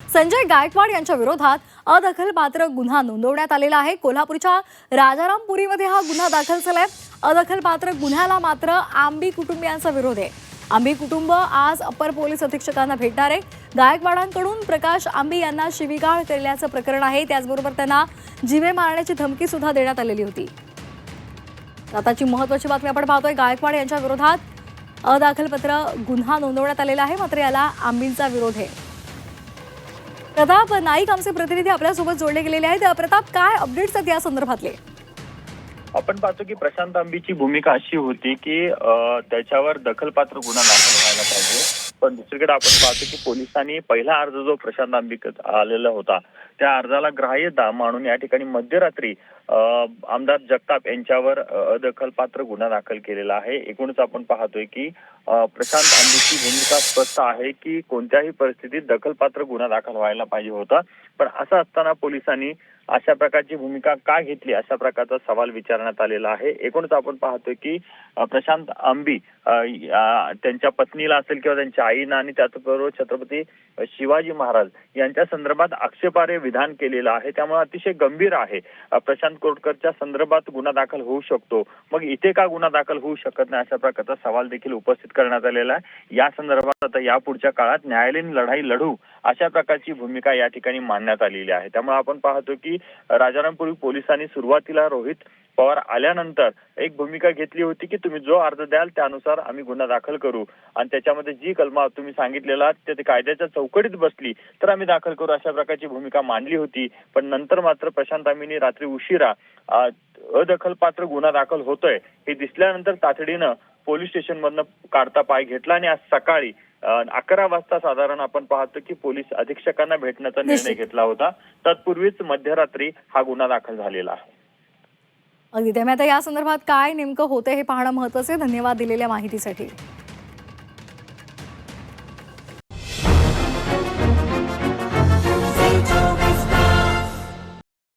संजय गायकवाड यांच्या विरोधात अदखलपात्र गुन्हा नोंदवण्यात आलेला आहे। कोल्हापूरच्या राजारामपुरीमध्ये हा गुन्हा दाखल झालाय। अदखलपात्र गुन्ह्याला मात्र आंबी कुटुंबियांचा विरोध आहे। आंबी कुटुंब आज अपर पोलीस अधीक्षकांना भेटणार आहे। गायकवाडांकडून प्रकाश आंबी यांना शिवीगाळ केल्याचं प्रकरण आहे। त्याचबरोबर त्यांना जीवे मारण्याची धमकी सुद्धा देण्यात आलेली होती। आताची महत्त्वाची बातमी आपण पाहतोय। गायकवाड यांच्या विरोधात अदखलपात्र गुन्हा नोंदवण्यात आलेला आहे, मात्र याला आंबींचा विरोध आहे। प्रताप नाईक आमचे प्रतिनिधी आपल्यासोबत जोडले गेलेले आहेत। प्रताप, काय अपडेट्स आहेत या संदर्भातले? आपण पाहतो की प्रशांत आंबीची भूमिका अशी होती की त्याच्यावर दखलपात्र गुन्हा दाखल व्हायला पाहिजे, पण दुसरीकडे आपण पाहतो की पोलिसांनी पहिला अर्ज जो प्रशांत आंबीकडे आलेला होता त्या अर्जाला ग्राह्य मानून या ठिकाणी मध्यरात्री आमदार जगताप यांच्यावर अदखलपात्र गुन्हा दाखल केलेला आहे। एकूणच आपण पाहतोय की प्रशांत आंबीची भूमिका स्पष्ट आहे की कोणत्याही परिस्थितीत दखलपात्र गुन्हा दाखल व्हायला पाहिजे होता, पण असं असताना पोलिसांनी अशा प्रकारची भूमिका का घेतली, अशा प्रकारचा सवाल विचारण्यात आलेला आहे। एकूणच आपण पाहतोय की प्रशांत आंबी त्यांच्या पत्नीला असेल किंवा त्यांच्या आईना आणि त्याचबरोबर छत्रपती शिवाजी महाराज यांच्या संदर्भात आक्षेपार्ह विधान केलेलं आहे, त्यामुळे अतिशय गंभीर आहे। प्रशांत कोटकरच्या संदर्भात गुन्हा दाखल होऊ शकतो, मग इथे का गुन्हा दाखल होऊ शकत नाही, अशा प्रकारचा सवाल देखील उपस्थित करण्यात आलेला आहे। या संदर्भात आता यापुढच्या काळात न्यायालयीन लढाई लढू, अशा प्रकारची भूमिका या ठिकाणी मांडण्यात आलेली आहे। त्यामुळे आपण पाहतो की राजारामपुरी पोलिसांनी सुरुवातीला रोहित पवार आल्यानंतर एक भूमिका घेतली होती की तुम्ही जो अर्ज द्याल त्यानुसार आम्ही गुन्हा दाखल करू, आणि त्याच्यामध्ये जी कलमा तुम्ही सांगितलेला ते कायद्याच्या चौकटीत बसली तर आम्ही दाखल करू, अशा प्रकारची भूमिका मांडली होती। पण नंतर मात्र प्रशांत आंबींनी रात्री उशिरा अदखलपात्र गुन्हा दाखल होतोय हे दिसल्यानंतर तातडीनं पोलीस स्टेशनमधनं काढता पाय घेतला आणि आज सकाळी 11 वाजता साधारण आपण पाहतो की पोलीस अधीक्षकांना भेटण्याचा निर्णय घेतला होता। तत्पूर्वीच मध्यरात्री हा गुन्हा दाखल झालेला आहे। अगदी, त्यामुळे आता या संदर्भात काय नेमकं होतंय हे पाहणं महत्त्वाचं आहे। धन्यवाद दिलेल्या माहितीसाठी।